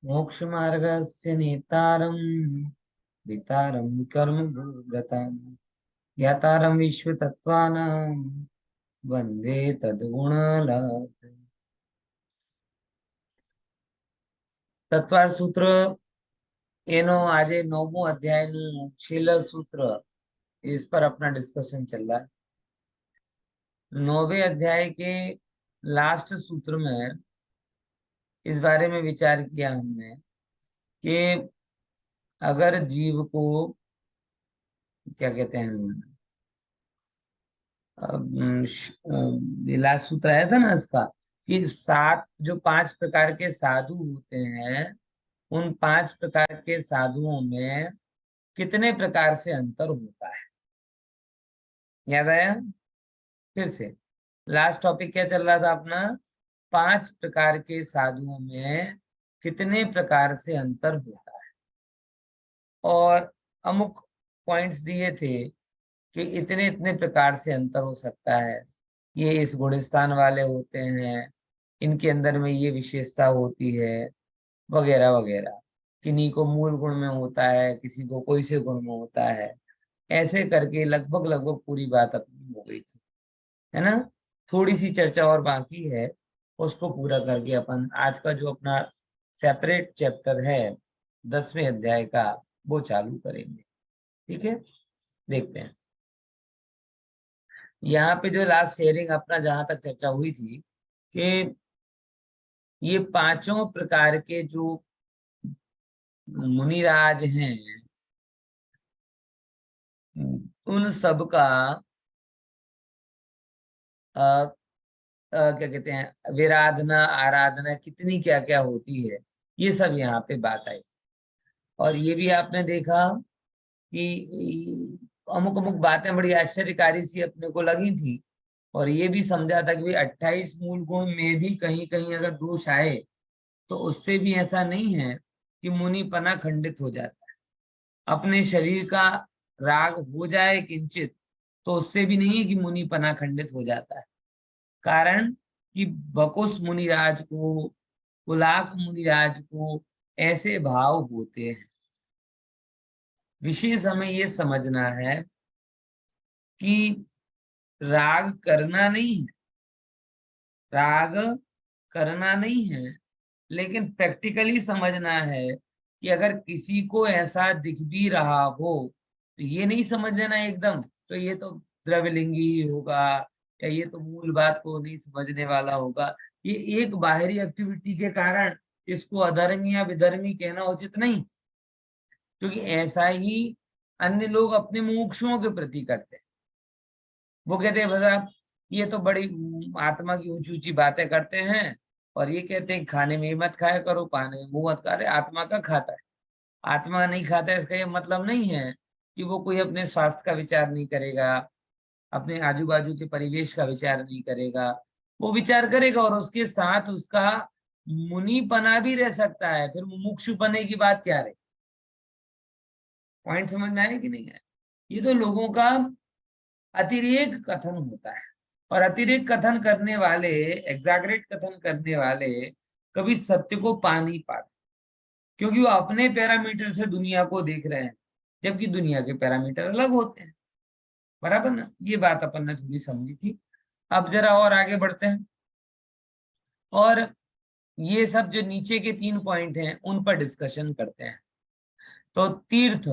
मोक्ष मार्गस्य नेतारं वितारं कर्म व्रतां ज्ञातारं विश्वतत्त्वानां वंदे तद्गुणलब्धम्। તત્વાર સૂત્ર એનો આજે 9મું અધ્યાયનું છેલ્લું सूत्र, इस पर अपना डिस्कशन चल रहा है। 9वें अध्याय के लास्ट सूत्र में इस बारे में विचार किया हमने कि अगर जीव को क्या कहते हैं, लास्ट सूत्र आया था ना इसका, कि सात जो 5 प्रकार के साधु होते हैं, उन 5 प्रकार के साधुओं में कितने प्रकार से अंतर होता है। याद आया? फिर से लास्ट टॉपिक क्या चल रहा था अपना? 5 प्रकार के साधुओं में कितने प्रकार से अंतर होता है, और अमुक पॉइंट्स दिए थे कि इतने इतने प्रकार से अंतर हो सकता है। ये इस गुणस्थान वाले होते हैं, इनके अंदर में ये विशेषता होती है, वगैरह वगैरह। किन्हीं को मूल गुण में होता है, किसी को कोई से गुण में होता है। ऐसे करके लगभग लगभग पूरी बात अपनी हो गई थी, है ना। थोड़ी सी चर्चा और बाकी है, उसको पूरा करके अपन आज का जो अपना सेपरेट चैप्टर है 10वें अध्याय का, वो चालू करेंगे। ठीक है, देखते हैं। यहाँ पे जो लास्ट शेयरिंग अपना जहां तक चर्चा हुई थी कि ये 5 प्रकार के जो मुनिराज हैं, उन सब का क्या कहते हैं, विराधना आराधना कितनी क्या क्या होती है, ये सब यहाँ पे बात आई। और ये भी आपने देखा कि अमुक अमुक बातें बड़ी आश्चर्यकारी सी अपने को लगी थी। और ये भी समझा था कि भाई 28 मूल गुण में भी कहीं कहीं अगर दोष आए तो उससे भी ऐसा नहीं है कि मुनिपना खंडित हो जाता है। अपने शरीर का राग हो जाए किंचित, तो उससे भी नहीं है कि मुनिपना खंडित हो जाता है। कारण कि बकुस मुनिराज को, कुलाक मुनिराज को ऐसे भाव होते हैं। विशेष हमें ये समझना है कि राग करना नहीं है, राग करना नहीं है, लेकिन प्रैक्टिकली समझना है कि अगर किसी को ऐसा दिख भी रहा हो तो ये नहीं समझ लेना एकदम तो ये तो द्रव्यलिंगी ही होगा, या ये तो मूल बात को नहीं समझने वाला होगा। ये एक बाहरी एक्टिविटी के कारण इसको अधर्मी या विधर्मी कहना उचित नहीं, क्योंकि ऐसा ही अन्य लोग अपने मुमुक्षुओं के प्रति करते हैं। वो कहते हैं बस आप ये तो बड़ी आत्मा की ऊंची ऊंची बातें करते हैं, और ये कहते हैं खाने में मत खाया करो, पानी में मुंह मत करे। आत्मा का खाता है, आत्मा नहीं खाता है, इसका ये मतलब नहीं है कि वो कोई अपने स्वास्थ्य का विचार नहीं करेगा, अपने आजू बाजू के परिवेश का विचार नहीं करेगा। वो विचार करेगा और उसके साथ उसका मुनिपना भी रह सकता है, फिर मुमुक्षुपने की बात क्या रहे। पॉइंट समझ में आया कि नहीं है? ये तो लोगों का अतिरेक कथन होता है, और अतिरेक कथन करने वाले, एग्जैगरेट कथन करने वाले कभी सत्य को पा नहीं पाते, क्योंकि वो अपने पैरामीटर से दुनिया को देख रहे हैं, जबकि दुनिया के पैरामीटर अलग होते हैं। बराबर ना? ये बात अपन ने थोड़ी समझी थी। अब जरा और आगे बढ़ते हैं, और ये सब जो नीचे के 3 पॉइंट हैं उन पर डिस्कशन करते हैं। तो तीर्थ,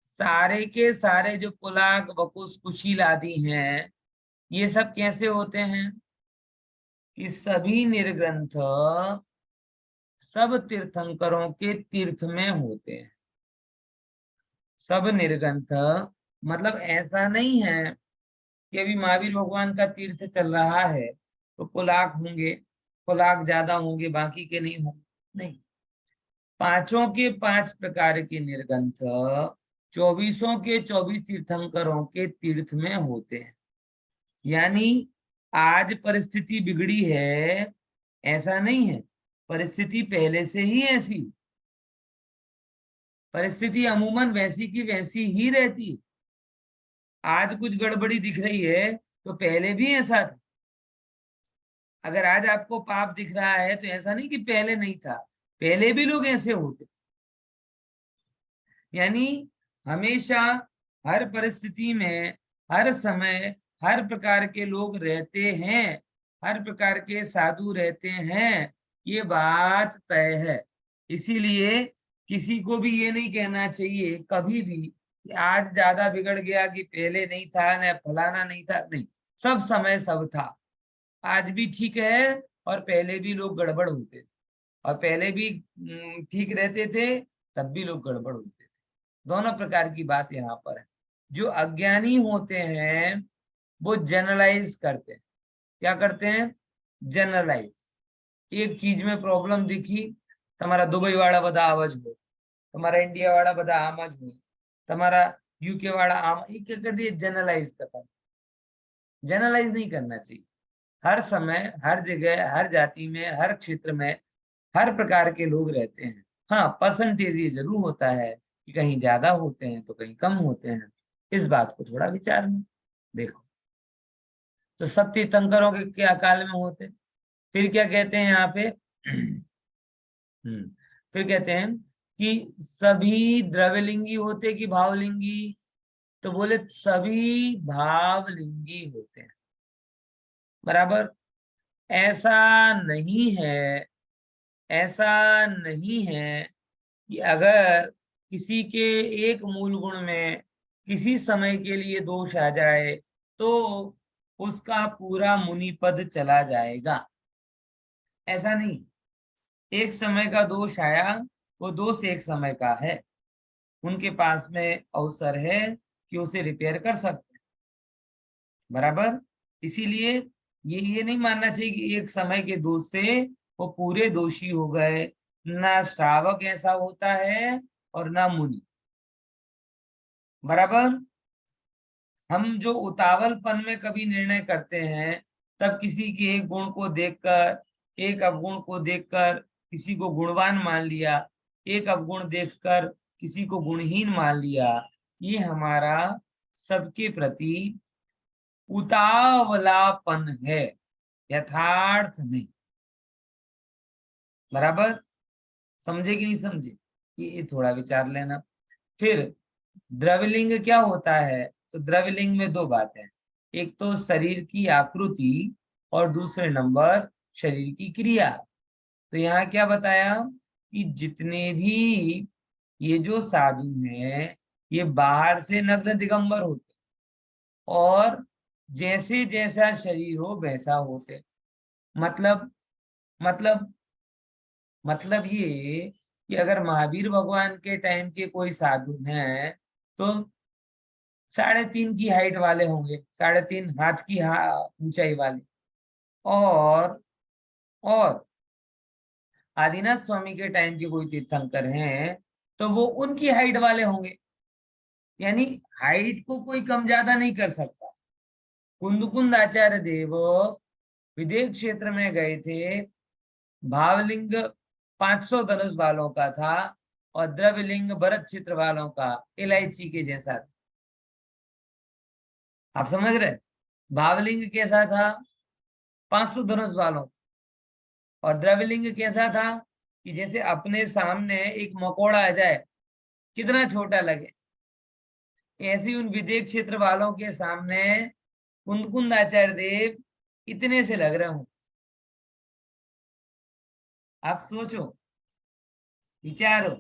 सारे के सारे जो पुलाक वकुश कुशील आदि हैं, ये सब कैसे होते हैं कि सभी निर्ग्रंथ सब तीर्थंकरों के तीर्थ में होते हैं। सब निर्ग्रंथ मतलब ऐसा नहीं है कि अभी महावीर भगवान का तीर्थ चल रहा है तो कुलाक होंगे, कुलाक ज्यादा होंगे, बाकी के नहीं होंगे। नहीं, पांचों के 5 प्रकार के निर्ग्रंथ 24 के 24 तीर्थंकरों के तीर्थ में होते हैं। यानी आज परिस्थिति बिगड़ी है ऐसा नहीं है, परिस्थिति पहले से ही ऐसी, परिस्थिति अमूमन वैसी की वैसी ही रहती। आज कुछ गड़बड़ी दिख रही है तो पहले भी ऐसा था। अगर आज आपको पाप दिख रहा है तो ऐसा नहीं कि पहले नहीं था, पहले भी लोग ऐसे होते, यानी हमेशा हर परिस्थिति में हर समय हर प्रकार के लोग रहते हैं, हर प्रकार के साधु रहते हैं, ये बात तय है। इसीलिए किसी को भी ये नहीं कहना चाहिए कभी भी कि आज ज्यादा बिगड़ गया कि पहले नहीं था न फलाना नहीं था, नहीं, सब समय सब था। आज भी ठीक है और पहले भी लोग गड़बड़ होते थे, और पहले भी ठीक रहते थे, तब भी लोग गड़बड़ होते थे। दोनों प्रकार की बात यहाँ पर है। जो अज्ञानी होते हैं वो जनरलाइज करते हैं। क्या करते हैं? जनरलाइज। एक चीज में प्रॉब्लम दिखी, तुम्हारा दुबई वाला बदा आवाज हो, तुम्हारा इंडिया वाला बदा आमज हो, तुम्हारा यूके वाला आम, एक कर दिए जनरलाइज करता। जनरलाइज नहीं करना चाहिए। हर समय हर जगह हर जाति में हर क्षेत्र में हर प्रकार के लोग रहते हैं। हाँ, परसेंटेज ये जरूर होता है कि कहीं ज्यादा होते हैं तो कहीं कम होते हैं। इस बात को थोड़ा विचार में देखो। तो सब तीर्थंकरों के क्या काल में होते, फिर क्या कहते हैं यहाँ पे फिर कहते हैं कि सभी द्रव्यलिंगी होते कि भावलिंगी, तो बोले सभी भावलिंगी होते हैं। बराबर। ऐसा नहीं है, ऐसा नहीं है कि अगर किसी के एक मूल गुण में किसी समय के लिए दोष आ जाए तो उसका पूरा मुनि पद चला जाएगा। ऐसा नहीं। एक समय का दोष आया, वो दोष एक समय का है, उनके पास में अवसर है कि उसे रिपेयर कर सकते हैं। बराबर। इसीलिए ये नहीं मानना चाहिए कि एक समय के दोष से वो पूरे दोषी हो गए। ना श्रावक ऐसा होता है और ना मुनि। बराबर। हम जो उतावलपन में कभी निर्णय करते हैं, तब किसी के एक गुण को देखकर, एक अवगुण को देखकर किसी को गुणवान मान लिया, एक अवगुण देखकर किसी को गुणहीन मान लिया, ये हमारा सबके प्रति उतावलापन है, यथार्थ नहीं। बराबर। समझे कि नहीं समझे? ये थोड़ा विचार लेना। फिर द्रव्यलिंग क्या होता है? तो द्रव्यलिंग में दो बातें, एक तो शरीर की आकृति और दूसरे नंबर शरीर की क्रिया। तो यहाँ क्या बताया कि जितने भी ये जो साधु हैं ये बाहर से नग्न दिगंबर होते और जैसे जैसा शरीर हो वैसा होते। मतलब मतलब मतलब ये कि अगर महावीर भगवान के टाइम के कोई साधु हैं तो 3.5 की हाइट वाले होंगे, 3.5 हाथ की ऊंचाई वाले। और और आदिनाथ स्वामी के टाइम के कोई तीर्थंकर हैं तो वो उनकी हाइट वाले होंगे। यानी हाइट को कोई कम ज्यादा नहीं कर सकता। कुंदकुंद आचार्य देव विदेश क्षेत्र में गए थे, भावलिंग 500 धनुष वालों का था और द्रव्यलिंग भरत चित्र वालों का इलायची के जैसा था। आप समझ रहे? भावलिंग कैसा था? 500 धनुष वालों। और द्रव्यलिंग कैसा था कि जैसे अपने सामने एक मकोड़ा आ जाए, कितना छोटा लगे, ऐसे ही उन विदेश क्षेत्र वालों के सामने कुंदकुंद आचार्य देव इतने से लग रहे हूं। आप सोचो, विचारो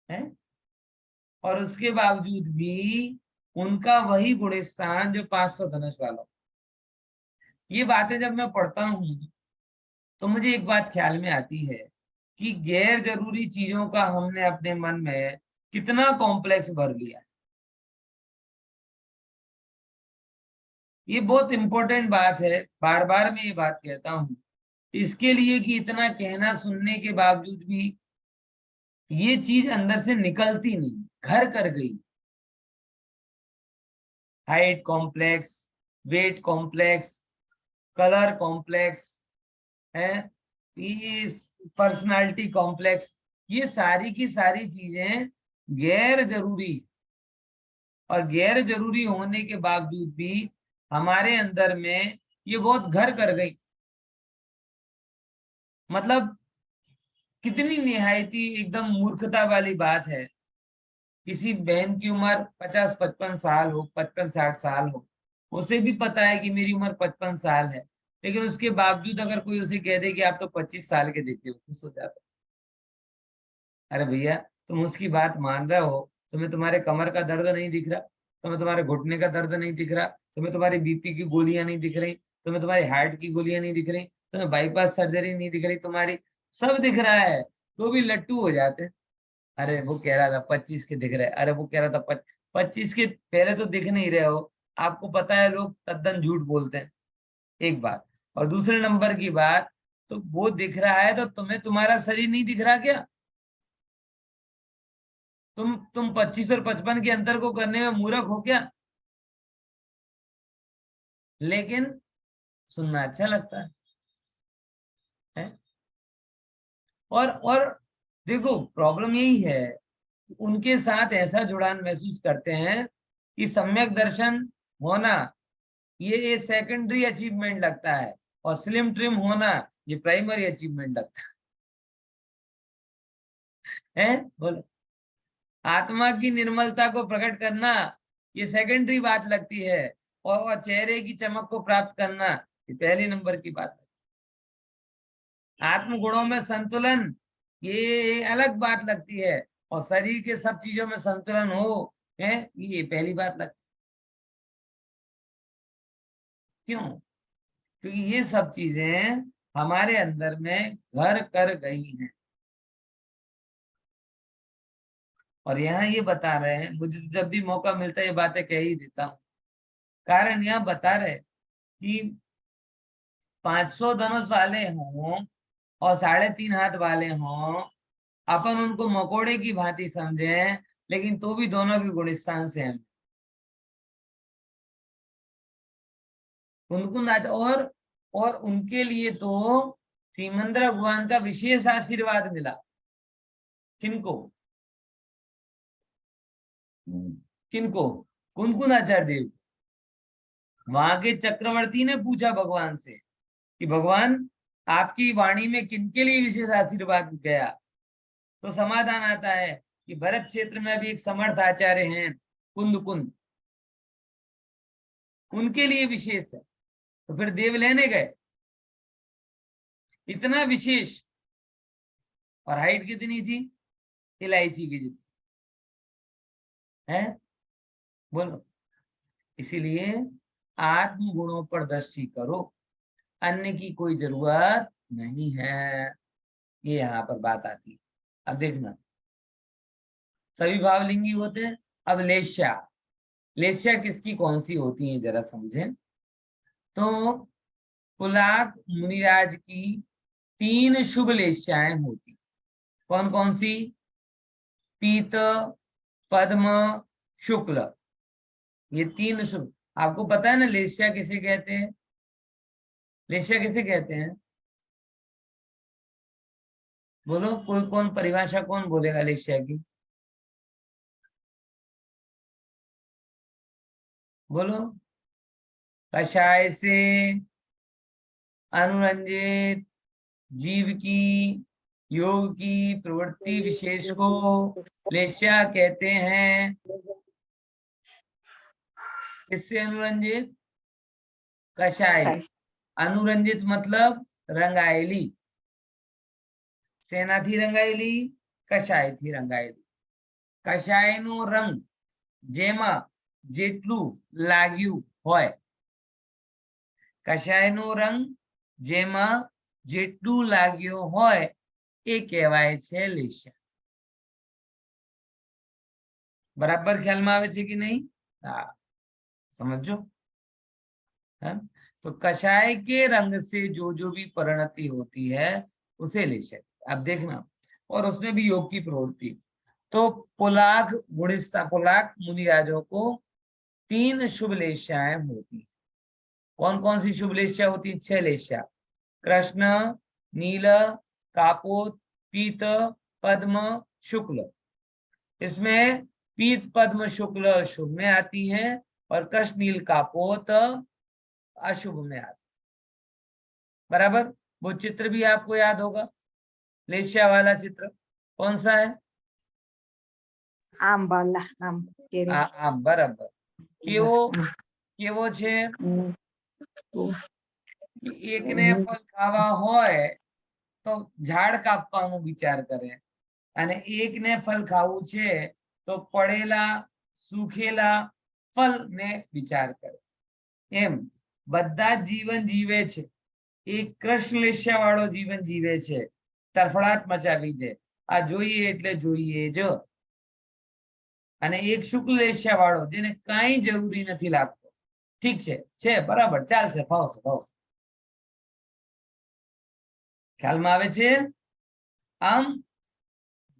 है। और उसके बावजूद भी उनका वही गुणस्थान जो 500 धनुष वालों। ये बातें जब मैं पढ़ता हूँ तो मुझे एक बात ख्याल में आती है कि गैर जरूरी चीजों का हमने अपने मन में कितना कॉम्प्लेक्स भर लिया। ये बहुत इंपॉर्टेंट बात है, बार बार मैं ये बात कहता हूँ इसके लिए कि इतना कहना सुनने के बावजूद भी ये चीज अंदर से निकलती नहीं, घर कर गई। Height complex, weight complex, colour complex है, ये पर्सनालिटी कॉम्प्लेक्स, ये सारी की सारी चीजें गैर जरूरी। और गैर जरूरी होने के बावजूद भी हमारे अंदर में ये बहुत घर कर गई। मतलब कितनी निहायती एकदम मूर्खता वाली बात है, किसी बहन की उम्र 50-55 साल हो, 55-60 साल हो, उसे भी पता है कि मेरी उम्र 55 साल है, लेकिन उसके बावजूद अगर कोई उसे कह दे कि आप तो 25 साल के दिखते हो, खुश हो जाता है। अरे भैया, तुम उसकी बात मान रहे हो, तुम्हें तुम्हारे कमर का दर्द नहीं दिख रहा, तुम्हें तुम्हारे घुटने का दर्द नहीं दिख रहा, तुम्हें तुम्हारी बीपी की गोलियां नहीं दिख रही, तुम्हें तुम्हारी हार्ट की गोलियां नहीं दिख रही, तुम्हें बाईपास सर्जरी नहीं दिख रही, तुम्हारी सब दिख रहा है, तो भी लट्टू हो जाते हैं। अरे वो कह रहा था 25 के दिख रहे, अरे वो कह रहा था 25 के, पहले तो दिख नहीं रहे हो, आपको पता है लोग तद्दन झूठ बोलते हैं, एक बात। और दूसरे नंबर की बात, तो वो दिख रहा है तो तुम्हें तुम्हारा शरीर नहीं दिख रहा क्या? तुम 25 और 55 के अंतर को करने में मूर्ख हो क्या? लेकिन सुनना अच्छा लगता है? और देखो प्रॉब्लम यही है, उनके साथ ऐसा जुड़ान महसूस करते हैं कि सम्यक दर्शन होना ये सेकेंडरी अचीवमेंट लगता है, और स्लिम ट्रिम होना ये प्राइमरी अचीवमेंट लगता है। बोलो, आत्मा की निर्मलता को प्रकट करना ये सेकेंडरी बात लगती है, और चेहरे की चमक को प्राप्त करना ये पहले नंबर की बात है। आत्म गुणों में संतुलन ये अलग बात लगती है, और शरीर के सब चीजों में संतुलन हो है ये पहली बात लगती है। क्यों? क्योंकि ये सब चीजें हमारे अंदर में घर कर गई हैं, और यहाँ ये बता रहे हैं, मुझे जब भी मौका मिलता है ये बातें कह ही देता हूँ। कारण यहाँ बता रहे कि 500 धनुष वाले हों और 3.5 हाथ वाले हों, अपन उनको मकोड़े की भांति समझें, लेकिन तो भी दोनों की गुणस्थान से हम उनको ना, और उनके लिए तो सीमंद्र भगवान का विशेष आशीर्वाद मिला। किनको? किनको? कुनकुनाचार्य देव। वहां के चक्रवर्ती ने पूछा भगवान से कि भगवान, आपकी वाणी में किनके लिए विशेष आशीर्वाद गया? तो समाधान आता है कि भरत क्षेत्र में अभी एक समर्थ आचार्य हैं, कुंद कुंद, उनके लिए विशेष है। तो फिर देव लेने गए, इतना विशेष, और हाइट कितनी थी? इलायची की जितनी है। बोलो, इसीलिए आत्म गुणों पर दृष्टि करो, अन्य की कोई जरूरत नहीं है, ये यहाँ पर बात आती है। अब देखना, सभी भावलिंगी होते हैं। अब लेश्या, लेश्या किसकी कौन सी होती है जरा समझें। तो पुलाक मुनिराज की 3 शुभ लेश्याएं होती, कौन कौन सी? पीत, पद्म, शुक्ल, ये 3 शुभ। आपको पता है ना लेश्या किसे कहते हैं? लेश्या किसे कहते हैं? बोलो, कोई कौन परिभाषा कौन बोलेगा लेश्या की? बोलो। कषाय से अनुरंजित जीव की योग की प्रवृत्ति विशेष को लेश्या कहते हैं। किससे अनुरंजित? कषाय। अनुरंजित मतलब रंगायली, सेना थी रंगायली, कषाय थी रंगायली। कषाय नो रंग જેમાં જેટલું લાગ્યું હોય, કષાયનો રંગ જેમાં જેટલું લાગ્યો હોય એ કહેવાય છે લેશ્યા। बराबर ख्याल में आवे छे कि नहीं? हाँ, समझो है? तो कषाय के रंग से जो जो भी परिणति होती है उसे लेश्या। अब देखना, और उसमें भी योग की प्रवृत्ति। तो पुलाक गुणिस्ता, पुलाक मुनिराजों को 3 शुभ लेश्याएं होती है। कौन कौन सी शुभ लेश्या होती? 6 लेश्या, कृष्ण, नील, कापोत, पीत, पद्म, शुक्ल। इसमें पीत पद्म शुक्ल शुभ में आती है, और कृष्ण नील कापोत अशुभ में आती। बराबर। वो चित्र भी आपको याद होगा, लेशिया वाला चित्र कौन सा है? आम वाला, आम केरी। आम, बराबर। केवो छे कि एक ने फल खावा होय तो झाड़ कापવાનું વિચાર કરે અને એક ને ફલ ખાવું છે તો પડેલા સુખેલા ફલ ને વિચાર કરે. એમ બધા જીવન જીવે છે. એક કૃષ્ણલેશ્યા વાળો જીવન જીવે છે, તરફડાટ મચાવી દે, આ જોઈએ એટલે જોઈએ જ. અને એક શુક્લલેશ્યા વાળો જેને કાંઈ જરૂરી નથી લાગતો. ઠીક છે બરાબર, ચાલશે, ફાવશે ફાવશે. ખ્યાલમાં આવે છે? આમ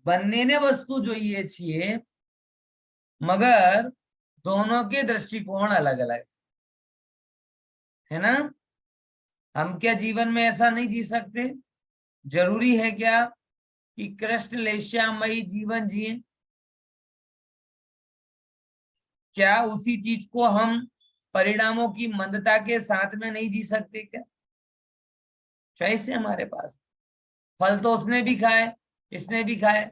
બંનેને વસ્તુ જોઈએ છીએ, मगर दोनों के दृष्टिकोण अलग अलग है ना. हम क्या जीवन में ऐसा नहीं जी सकते? जरूरी है क्या कि कृष्ण लेश्यामयी जीवन जिए? क्या उसी चीज को हम परिणामों की मंदता के साथ में नहीं जी सकते क्या? चॉइस है हमारे पास. फल तो उसने भी खाए, इसने भी खाए.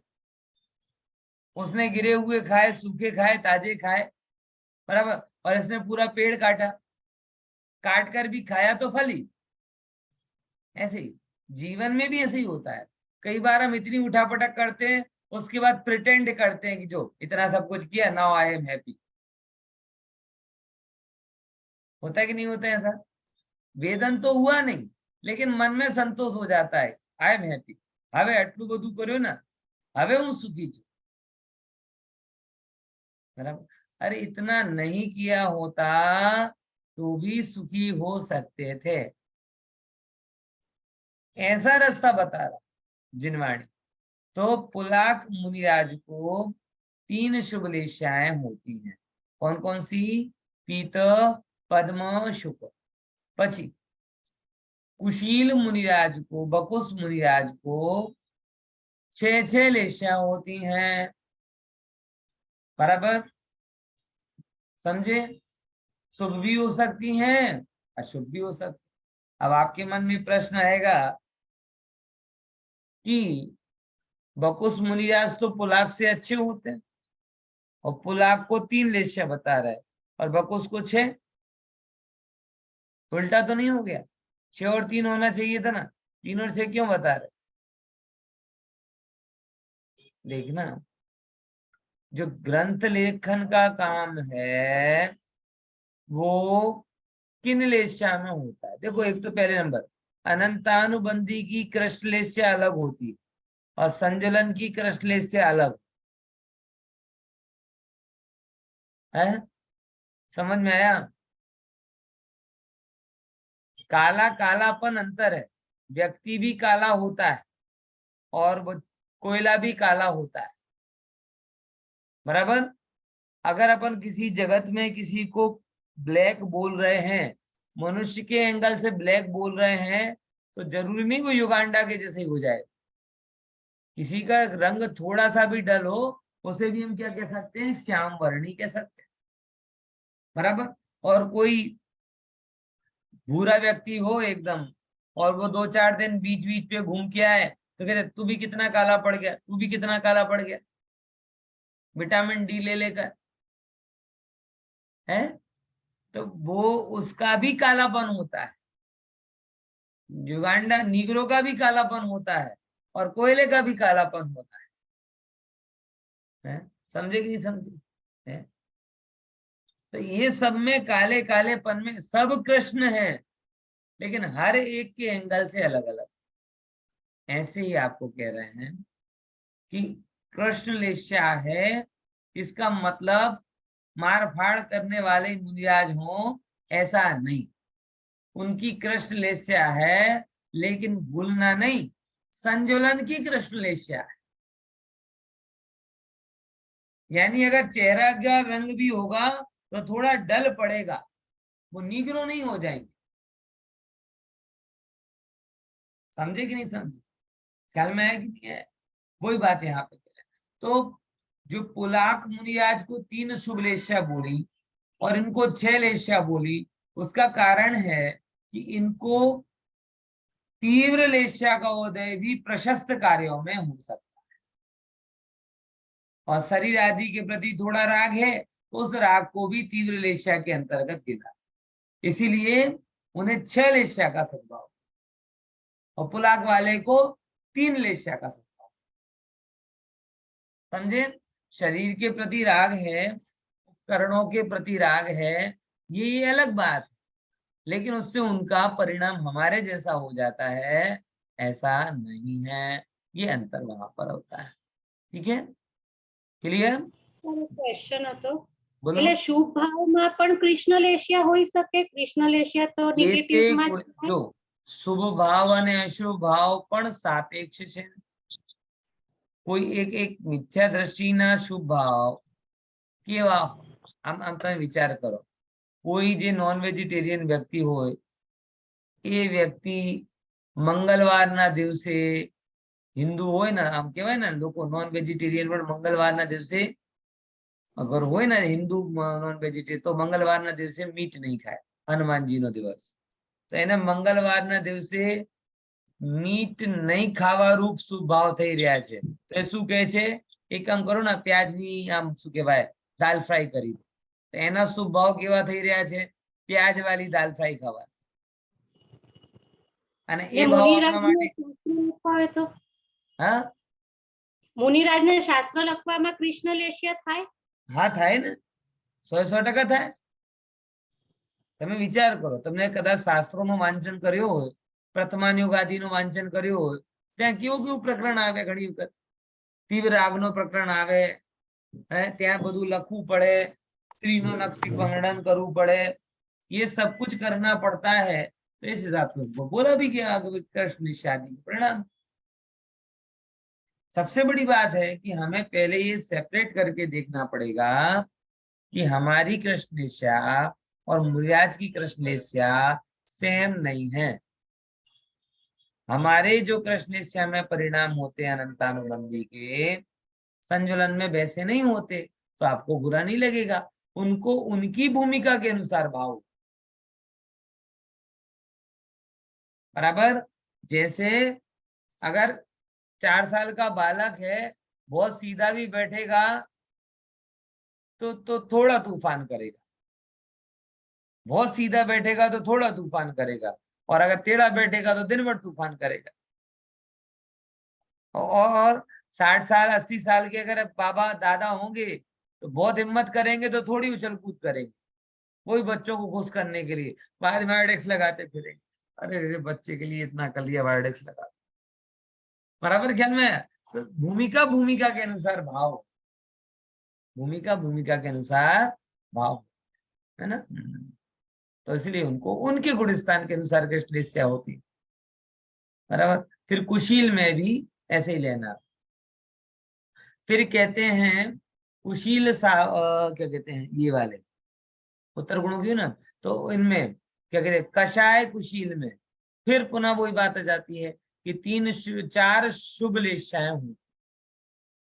उसने गिरे हुए खाए, सूखे खाए, ताजे खाए, बराबर. और इसने पूरा पेड़ काटा, काट कर भी खाया तो फल ही. ऐसे ही जीवन में भी ऐसे ही होता है. कई बार हम इतनी उठापटक करते हैं, उसके बाद प्रिटेंड करते हैं कि जो इतना सब कुछ किया, नाउ आई एम हैप्पी. होता है कि नहीं होता है ऐसा? वेदन तो हुआ नहीं, लेकिन मन में संतोष हो जाता है, आई एम हैप्पी. હવે આટલું બધું કર્યું ને, હવે હું સુખી છું. बराबर. अरे इतना नहीं किया होता तो भी सुखी हो सकते थे. ऐसा रास्ता बता रहा जिनवाणी. तो पुलाक मुनिराज को 3 शुभलेश्याएं होती हैं. कौन कौन सी? पीत, पद्म, शुक. पची कुशील मुनिराज को, बकुस मुनिराज को 6 लेश्या होती हैं. बराबर, समझे? शुभ भी हो सकती हैं, अशुभ भी हो सकती. अब आपके मन में प्रश्न आएगा कि बकुस मुनिराज तो पुलाक से अच्छे होते हैं, और पुलाक को 3 लेश्या बता रहा है और बकुस को 6. उल्टा तो नहीं हो गया? 6 और 3 होना चाहिए था ना, 3 और 6 क्यों बता रहे? देखना, जो ग्रंथ लेखन का काम है वो किन लेश्या में होता है? देखो, एक तो पहले नंबर, अनंतानुबंधी की कृष्णलेश्या अलग होती है और संजलन की कृष्णलेश्या अलग है. समझ में आया? काला कालापन अंतर है. व्यक्ति भी काला होता है और वो कोयला भी काला होता है. बराबर. अगर अपन किसी जगत में किसी को ब्लैक बोल रहे हैं, मनुष्य के एंगल से ब्लैक बोल रहे हैं, तो जरूरी नहीं वो युगांडा के जैसे ही हो जाए. किसी का रंग थोड़ा सा भी डल हो, उसे भी हम क्या कह सकते हैं? श्याम वर्णी कह सकते हैं. बराबर. और कोई भूरा व्यक्ति हो एकदम, और वो 2-4 दिन बीच बीच पे घूम के आए, तो कहते तू भी कितना काला पड़ गया, तू भी कितना काला पड़ गया, विटामिन डी ले लेकर है. तो वो उसका भी कालापन होता है. युगांडा नीग्रो का भी कालापन होता है और कोयले का भी कालापन होता है. समझे कि नहीं समझे? है? तो ये सब में काले कालेपन में सब कृष्ण है, लेकिन हर एक के एंगल से अलग अलग. ऐसे ही आपको कह रहे हैं कि कृष्ण लेश्या है, इसका मतलब मार फाड़ करने वाले मुनिराज हों, ऐसा नहीं. उनकी कृष्ण लेश्या है, लेकिन भूलना नहीं, संजुलन की कृष्ण लेश्या है. यानी अगर चेहरा का रंग भी होगा तो थोड़ा डल पड़ेगा, वो नीग्रो नहीं हो जाएंगे. समझे कि नहीं समझे? ख्याल में है कि नहीं है? वही बात यहाँ पे कह रहे हैं. तो जो पुलाक मुनिराज को 3 शुभ लेश्या बोली और इनको 6 लेश्या बोली, उसका कारण है कि इनको तीव्र लेस्या का उदय भी प्रशस्त कार्यों में हो सकता है, और शरीर आदि के प्रति थोड़ा राग है तो उस राग को भी तीव्र लेस्या के अंतर्गत गिना, इसीलिए उन्हें 6 लेस्या का सद्भाव, और पुलाक वाले को 3 लेस्या का सद्भाव। समझे? शरीर के प्रति राग है, उपकरणों के प्रति राग है, ये अलग बात है, लेकिन उससे उनका परिणाम हमारे जैसा हो जाता है, ऐसा नहीं है। ये अंतर वहां पर होता है। ठीक है, क्लियर? क्वेश्चन હતો बोलो। એટલે શુભ ભાવમાં પણ કૃષ્ણ લેશિયા હોઈ શકે? કૃષ્ણ લેશિયા તો ये ते નેગેટિવમાં જ થાય। जो शुभ भाव અને અશુભ ભાવ પણ સાપેક્ષ છે। કોઈ એક મિથ્યા દ્રષ્ટિના શુભ ભાવ કેવા, આમ તમે વિચાર કરો, કોઈ જે નોન વેજીટેરિયન વ્યક્તિ હોય એ વ્યક્તિ મંગળવારના દિવસે, હિન્દુ હોય ને, આમ કહેવાય ને લોકો નોન વેજીટેરિયન પણ મંગળવારના દિવસે, અગર હોય ને હિન્દુ નોન વેજીટેરિયન, તો મંગળવારના દિવસે મીટ નહીં ખાય, હનુમાનજીનો દિવસ, તો એને મંગળવારના દિવસે મીટ નહીં ખાવા રૂપ શુભ ભાવ થઈ રહ્યા છે, તો એ શું કહે છે, એક કામ કરો ને, પ્યાજની આમ શું કહેવાય દાલ ફ્રાય કરી દો, તો એના શુભ ભાવ કેવા થઈ રહ્યા છે, પ્યાજ વાળી દાલ ફ્રાય ખાવા, અને એ ભાવ આપવા માટે હા, મુનિરાજને શાસ્ત્ર લખવામાં કૃષ્ણ લેશિયા થાય? હા થાય ને, 100% થાય। તમે વિચાર કરો, તમને કદાચ શાસ્ત્રોનું વાંચન કર્યું હોય, પ્રથમાન્યુગ આદિનું વાંચન કર્યું હોય, ત્યાં કેવું કેવું પ્રકરણ આવે, ઘણી વખત तीव्र रागनो प्रकरण आवे, त्या बधु लखवू पड़े, स्त्रीनो नक्षत्रिक वर्णन करवू पड़े, ये सब कुछ करना पड़ता है, तो इस हिसाब से उनको बोला भी कि कृष्ण शादी परिणाम। सबसे बड़ी बात है कि हमें पहले ये सेपरेट करके देखना पड़ेगा कि हमारी कृष्णेश्या और मुरियाज की कृष्णेश्या सेम नहीं है। हमारे जो कृष्णेश्या में परिणाम होते हैं अनंतानुबंधी के, संजुलन में वैसे नहीं होते, तो आपको बुरा नहीं लगेगा, उनको उनकी भूमिका के अनुसार भाव। बराबर? जैसे अगर 4 साल का बालक है, बहुत सीधा भी बैठेगा तो थोड़ा तूफान करेगा, बहुत सीधा बैठेगा तो थोड़ा तूफान करेगा, और अगर टेढ़ा बैठेगा तो दिन भर तूफान करेगा। और 60 साल 80 साल के अगर बाबा दादा होंगे तो बहुत हिम्मत करेंगे, तो थोड़ी उछल कूद करेंगे, वही बच्चों को खुश करने के लिए बाद में बायोडेक्स लगाते फिरेंगे, अरे बच्चे के लिए इतना कर लिया बायोडेक्स लगा। बराबर ख्याल में? तो भूमिका भूमिका के अनुसार भाव, भूमिका भूमिका के अनुसार भाव, है ना? तो इसलिए उनको उनके गुणस्थान के अनुसार कृष्णेश्या होती। बराबर? फिर कुशील में भी ऐसे ही लेना। फिर कहते हैं कुशील क्या कहते हैं ये वाले उत्तर गुणों की ना, तो इनमें क्या कहते हैं कषाय कुशील में फिर पुनः वही बात आ जाती है कि 4 शुभ लेश्याएं हुई,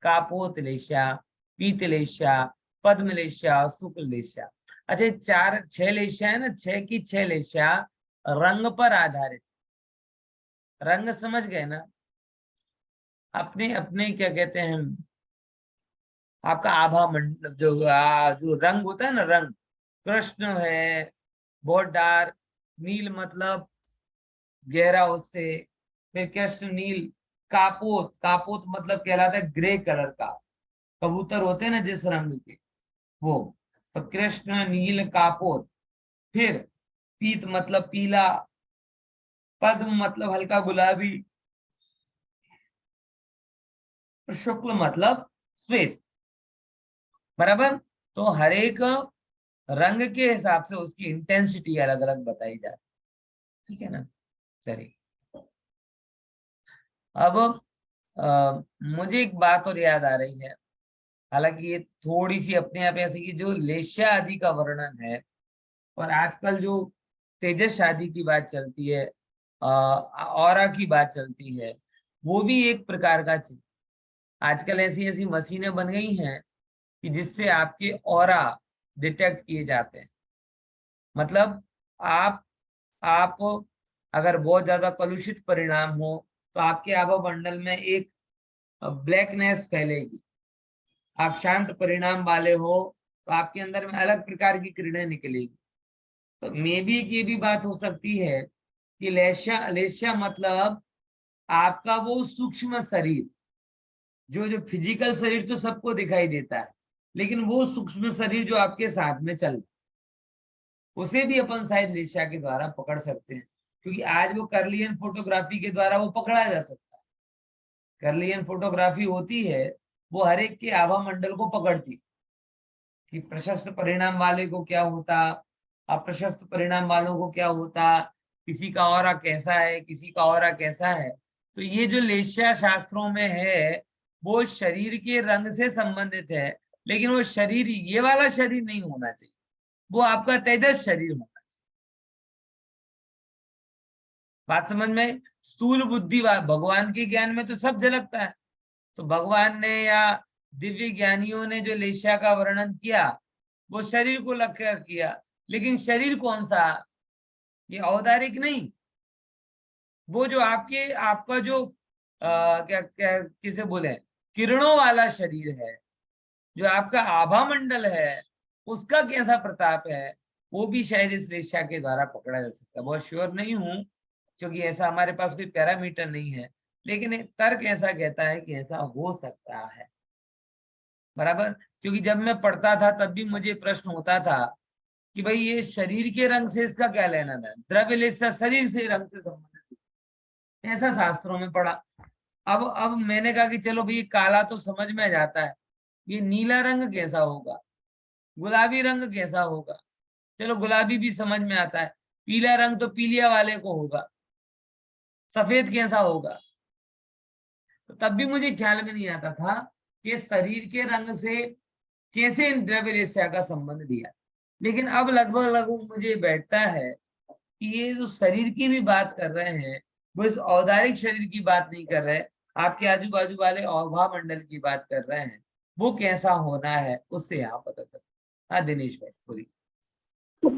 कापोत लेश्या, पीत लेश्या, पद्म लेश्या, शुक्ल लेश्या। अच्छा 6 लेश्या है ना, 6 की 6 लेश्या रंग पर आधारित। रंग समझ गए ना? अपने अपने क्या कहते हैं, आपका आभा मंडल जो रंग होता है ना, रंग कृष्ण है बहुत डार्क, नील मतलब गहरा उससे, फिर कृष्ण नील, कापोत, कापोत मतलब कहलाता है ग्रे कलर का, कबूतर होते हैं ना जिस रंग के वो, तो कृष्ण नील कापोत। फिर पीत मतलब पीला, पद्म मतलब हल्का गुलाबी, शुक्ल मतलब श्वेत। बराबर? तो हर एक रंग के हिसाब से उसकी इंटेंसिटी अलग अलग बताई जाती है। ठीक है ना? चलिए अब मुझे एक बात और याद आ रही है, हालांकि ये थोड़ी सी अपने आप ऐसी कि जो लेश्या आदि का वर्णन है, और आजकल जो तेजस आदि की बात चलती है, ऑरा की बात चलती है, वो भी एक प्रकार का चीज। आजकल ऐसी ऐसी मशीनें बन गई हैं कि जिससे आपके ऑरा डिटेक्ट किए जाते हैं। मतलब आप अगर बहुत ज्यादा कलुषित परिणाम हो तो आपके आभामंडल में एक ब्लैकनेस फैलेगी। आप शांत परिणाम वाले हो तो आपके अंदर में अलग प्रकार की किरणें निकलेगी। तो मे बी की भी बात हो सकती है कि लेस्या मतलब आपका वो सूक्ष्म शरीर, जो फिजिकल शरीर तो सबको दिखाई देता है, लेकिन वो सूक्ष्म शरीर जो आपके साथ में चल, उसे भी अपन शायद लेस्या के द्वारा पकड़ सकते हैं, क्योंकि आज वो कर्लियन फोटोग्राफी के द्वारा वो पकड़ा जा सकता है। कर्लियन फोटोग्राफी होती है, वो हर एक के आभा मंडल को पकड़ती है कि प्रशस्त परिणाम वाले को क्या होता, अप्रशस्त परिणाम वालों को क्या होता, किसी का ऑरा कैसा है, किसी का ऑरा कैसा है। तो ये जो लेस्या शास्त्रों में है वो शरीर के रंग से संबंधित है, लेकिन वो शरीर ये वाला शरीर नहीं होना चाहिए, वो आपका तेजस शरीर होना चाहिए। बात समझ में? स्थूल बुद्धि भगवान के ज्ञान में तो सब झलकता है। तो भगवान ने या दिव्य ज्ञानियों ने जो लेस्या का वर्णन किया वो शरीर को लक्ष्य किया, लेकिन शरीर कौन सा? ये औदारिक नहीं, वो जो आपका जो क्या क्या किसे बोले, किरणों वाला शरीर है, जो आपका आभा मंडल है, उसका कैसा प्रताप है, वो भी शायद इस लेस्या के द्वारा पकड़ा जा सकता है। बहुत श्योर नहीं हूं, क्योंकि ऐसा हमारे पास कोई पैरामीटर नहीं है, लेकिन एक तर्क ऐसा कहता है कि ऐसा हो सकता है। बराबर, क्योंकि जब मैं पढ़ता था तब भी मुझे प्रश्न होता था कि भाई ये शरीर के रंग से इसका क्या लेना था, द्रव्य लेस्या शरीर से रंग से संबंधित, ऐसा शास्त्रों में पढ़ा। अब मैंने कहा कि चलो भाई काला तो समझ में जाता है, ये नीला रंग कैसा होगा, गुलाबी रंग कैसा होगा, चलो गुलाबी भी समझ में आता है, पीला रंग तो पीलिया वाले को होगा, सफेद कैसा होगा। तो तब भी मुझे ख्याल में नहीं आता था कि शरीर के रंग से कैसे इन द्रव्य लेस्या का संबंध दिया। लेकिन अब लगभग लगभग मुझे बैठता है कि ये जो शरीर की भी बात कर रहे हैं वो इस औदारिक शरीर की बात नहीं कर रहे, आपके आजू बाजू वाले औभा मंडल की बात कर रहे हैं, वो कैसा होना है उससे यहाँ पता चलता। हाँ दिनेश भाई पूरी। तो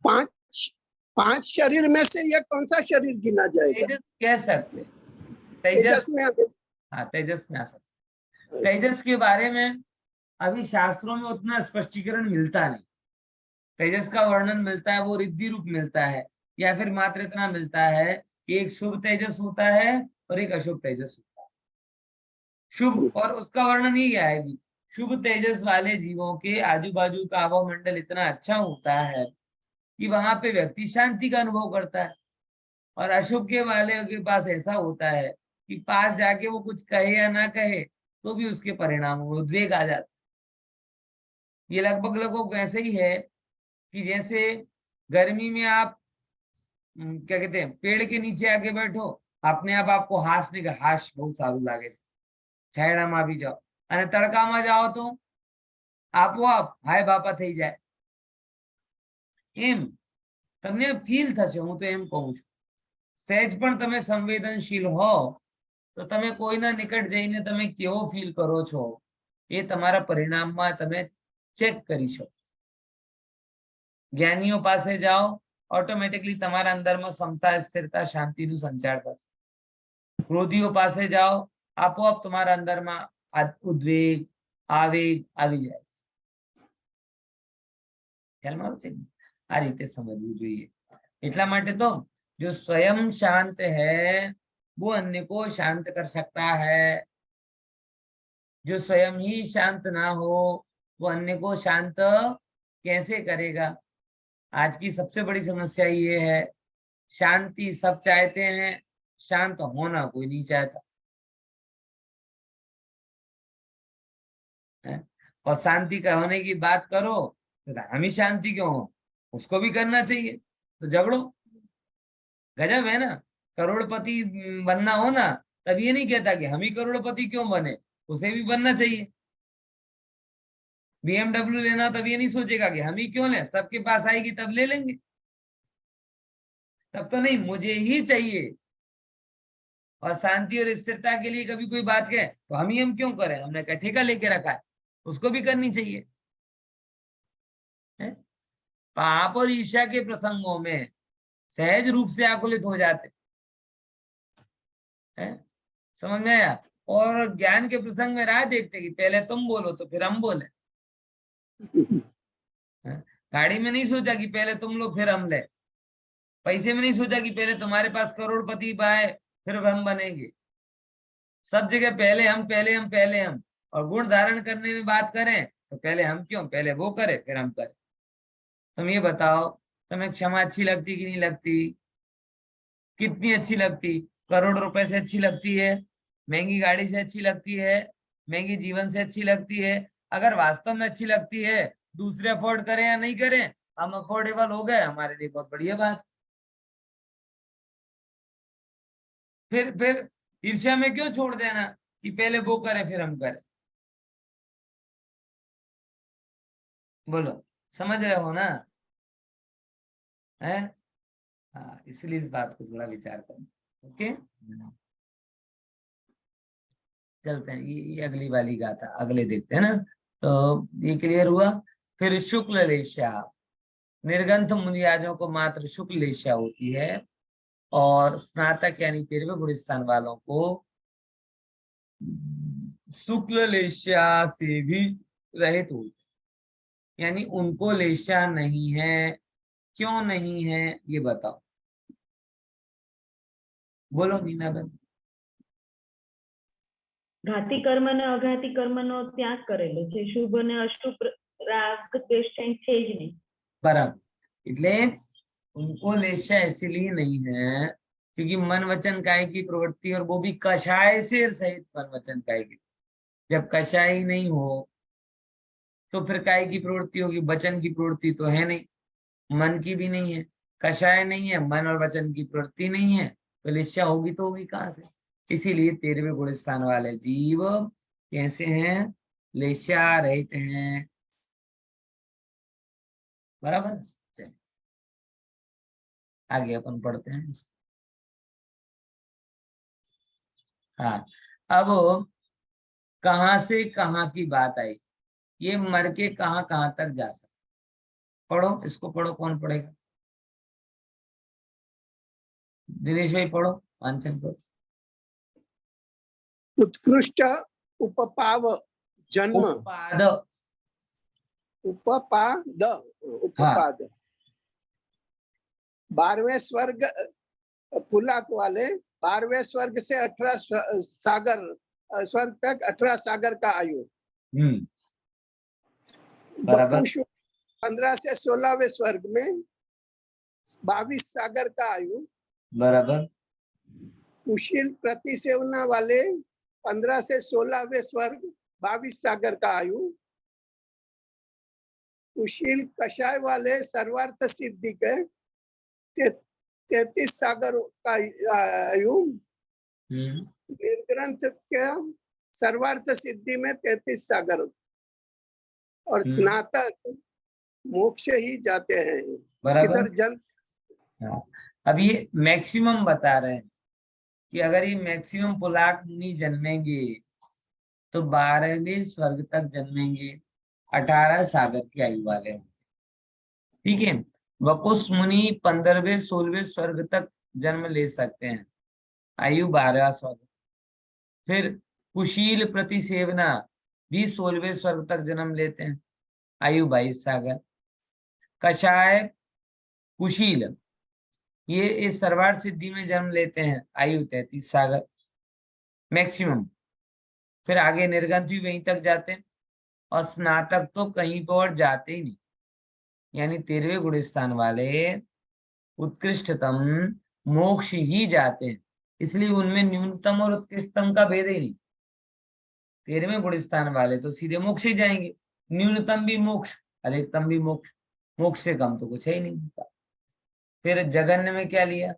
पांच पांच शरीर में से ये कौन सा शरीर गिना जाएगा? तेजस कह सकते हैं, तेजस में हाँ तेजस में आ सकते। तेजस के बारे में अभी शास्त्रों में उतना स्पष्टीकरण मिलता नहीं। तेजस का वर्णन मिलता है वो रिद्धि रूप मिलता है, या फिर मात्र इतना मिलता है कि एक शुभ तेजस होता है और एक अशुभ तेजस होता है। शुभ, और उसका वर्णन ये क्या है कि शुभ तेजस वाले जीवों के आजू बाजू का आवामंडल इतना अच्छा होता है कि वहां पे व्यक्ति शांति का अनुभव करता है, और अशुभ के वाले के पास ऐसा होता है कि पास जाके वो कुछ कहे या ना कहे तो भी उसके परिणामों में उद्वेग आ जाता है। ये लगभग लगभग वैसे ही है कि जैसे गर्मी में आप क्या कहते हैं, पेड़ के नीचे आके बैठो, अपने आप आपको हाश नहीं, हाश बहुत सारू लागे, छायड़ा में भी जाओ, અને તડકામાં જાઓ તો આપોઆપ હાય બાપા થઈ જાય, એમ તમને ફીલ થશે। હું તો એમ કહું છું, સહેજ પણ તમે સંવેદનશીલ હો તો તમે કોઈના નિકટ જઈને તમે કેવો ફીલ કરો છો એ તમારા પરિણામમાં તમે ચેક કરી શકો। જ્ઞાનીઓ પાસે જાઓ, ઓટોમેટિકલી તમારા અંદરમાં સમતા, સ્થિરતા, શાંતિનું સંચાર થશે। ક્રોધીઓ પાસે જાઓ, આપોઆપ તમારા અંદરમાં ઉદ્વેગ, આવેગ આવી જાય છે। ખ્યાલમાં આવે છે ને? આ રીતે સમજવું જોઈએ। એટલા માટે તો जो स्वयं शांत है वो अन्य को शांत कर सकता है, जो स्वयं ही शांत ना हो वो अन्य को शांत कैसे करेगा। आज की सबसे बड़ी समस्या ये है, शांति सब चाहते हैं, शांत होना कोई नहीं चाहता है। और शांति का होने की बात करो तो हम ही शांति क्यों हो, उसको भी करना चाहिए, तो झगड़ो। गजब है ना। करोड़पति बनना हो ना, तब ये नहीं कहता कि हम ही करोड़पति क्यों बने, उसे भी बनना चाहिए। BMW लेना तब ये नहीं सोचेगा कि हम ही क्यों लें, सबके पास आएगी तब ले लेंगे, तब तो नहीं, मुझे ही चाहिए। और शांति और स्थिरता के लिए कभी कोई बात कहे तो हम क्यों करें, हमने क्या ठेका लेके रखा है, उसको भी करनी चाहिए है? पाप और ईर्ष्या के प्रसंगों में सहज रूप से आकुलित हो जाते हैं। समझ में आया? और ज्ञान के प्रसंग में राह देखते कि पहले तुम बोलो तो फिर हम बोले। गाड़ी में नहीं सोचा कि पहले तुम लो फिर हम ले। पैसे में नहीं सोचा कि पहले तुम्हारे पास करोड़पति आए फिर हम बनेंगे। सब जगह पहले हम पहले हम पहले हम। और गुण धारण करने में बात करें तो पहले हम क्यों, पहले वो करे फिर हम करें। तुम ये बताओ, तुम्हें क्षमा अच्छी लगती कि नहीं लगती? कितनी अच्छी लगती? करोड़ रुपए से अच्छी लगती है, महंगी गाड़ी से अच्छी लगती है, महंगी जीवन से अच्छी लगती है? अगर वास्तव में अच्छी लगती है, दूसरे अफोर्ड करें या नहीं करें, हम अफोर्डेबल हो गए, हमारे लिए बहुत बढ़िया बात। फिर ईर्ष्या में क्यों छोड़ देना कि पहले वो करे फिर हम करें? बोलो, समझ रहे हो ना? है? हाँ, इसलिए इस बात को थोड़ा विचार करें। ओके, चलते हैं। ये अगली वाली गाथा अगले देखते हैं ना। तो ये क्लियर हुआ। फिर शुक्ल लेशा, निर्गंथ मुनियाजों को मात्र शुक्ल लेशा होती है, और स्नातक यानी 13वें गुण स्थान वालों को शुक्ल लेशा से भी रहित होती, यानी उनको लेशा नहीं है। क्यों नहीं है ये बताओ, बोलो मीना बहन। ઘાતી કર્મ અને અઘાતી કર્મનો ત્યાગ કરેલો છે, શુભ અને અશુભ રાગ દ્વેષ છે જ નહીં. बराबर, એટલે उनको लेशा इसीलिए नहीं है क्योंकि मन वचन काय की प्रवृत्ति, और वो भी कषाय से सहित मन वचन काय की। जब कषाय ही नहीं हो तो फिर काय की प्रवृत्ति होगी? वचन की प्रवृत्ति तो है नहीं, मन की भी नहीं है। कषाय नहीं है, मन और वचन की प्रवृत्ति नहीं है, तो लेशा होगी तो होगी कहां से? इसीलिए 13वें गुण स्थान वाले जीव कैसे हैं? लेशा रहित हैं। बराबर। चलिए आगे अपन पढ़ते हैं। हाँ, अब कहां से कहां की बात आई, ये मर के कहां कहां तक जा सकते? पढ़ो, इसको पढ़ो। कौन पढ़ेगा? दिनेश भाई पढ़ो, वांचन करो। उत्कृष्ट उपपाव जन्म, उपाद, उपपाद, उपपाद 12वें स्वर्ग, पुलाक वाले 12वें स्वर्ग से 18 सागर स्वर्ग तक 18 सागर का आयु। बराबर। 15 से 16वें स्वर्ग में 22 सागर का आयु। बराबर। कुशील प्रति सेवना वाले 15 से 16वें स्वर्ग 22 सागर का आयु। कुशील कषाय वाले सर्वार्थ सिद्धि के 33 सागर का आयु। निर्ग्रंथ के सर्वार्थ सिद्धि में 33 सागर, और स्नातक मोक्ष ही जाते हैं। बराबर। इधर जन अब ये मैक्सिमम बता रहे हैं कि अगर ये मैक्सिमम पुलाक मुनि जन्मेंगे तो 12वें स्वर्ग तक जन्मेंगे, 18 सागर की आयु वाले हैं। ठीक है। वकुश मुनि 15वें 16वें स्वर्ग तक जन्म ले सकते हैं, आयु 12 स्वर्ग। फिर कुशील प्रति सेवना भी 16वें स्वर्ग तक जन्म लेते हैं, आयु 22 सागर। कषाय कुशील ये इस सर्वार्थ सिद्धि में जन्म लेते हैं, आयु 33 सागर मैक्सिमम। फिर आगे निर्गंथ भी वहीं तक जाते हैं, और स्नातक तो कहीं पर और जाते ही नहीं, यानी 13वें गुण स्थान वाले उत्कृष्टतम मोक्ष ही जाते हैं। इसलिए उनमें न्यूनतम और उत्कृष्टतम का भेद ही नहीं। 13वें गुण स्थान वाले तो सीधे मोक्ष ही जाएंगे, न्यूनतम भी मोक्ष, अधिकतम भी मोक्ष, मोक्ष से कम तो कुछ है ही नहीं होता। फिर जगन्य में क्या लिया,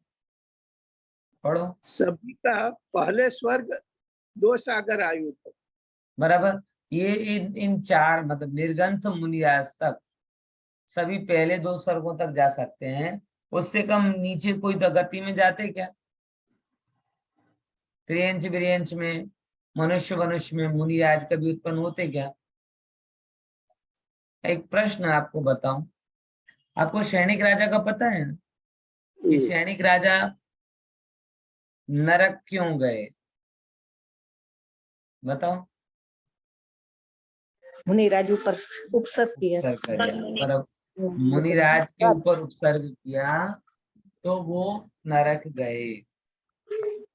पढ़ो। सभी का पहले स्वर्ग 2 सागर आयु तक। बराबर। ये इन चार मतलब निर्गंथ मुनियास तक सभी पहले 2 स्वर्गों तक जा सकते हैं, उससे कम नीचे कोई तो गति में जाते क्या? त्रियंच विरियंच में, मनुष्य वनुष्य में मुनिराज कभी उत्पन्न होते क्या? एक प्रश्न आपको बताऊं, आपको सैनिक राजा का पता है ना? कि सैनिक राजा नरक क्यों गए? बताओ। मुनिराज ऊपर उपसर्ग किया। उपसर्ग किया, पर अब मुनिराज के ऊपर उपसर्ग किया तो वो नरक गए।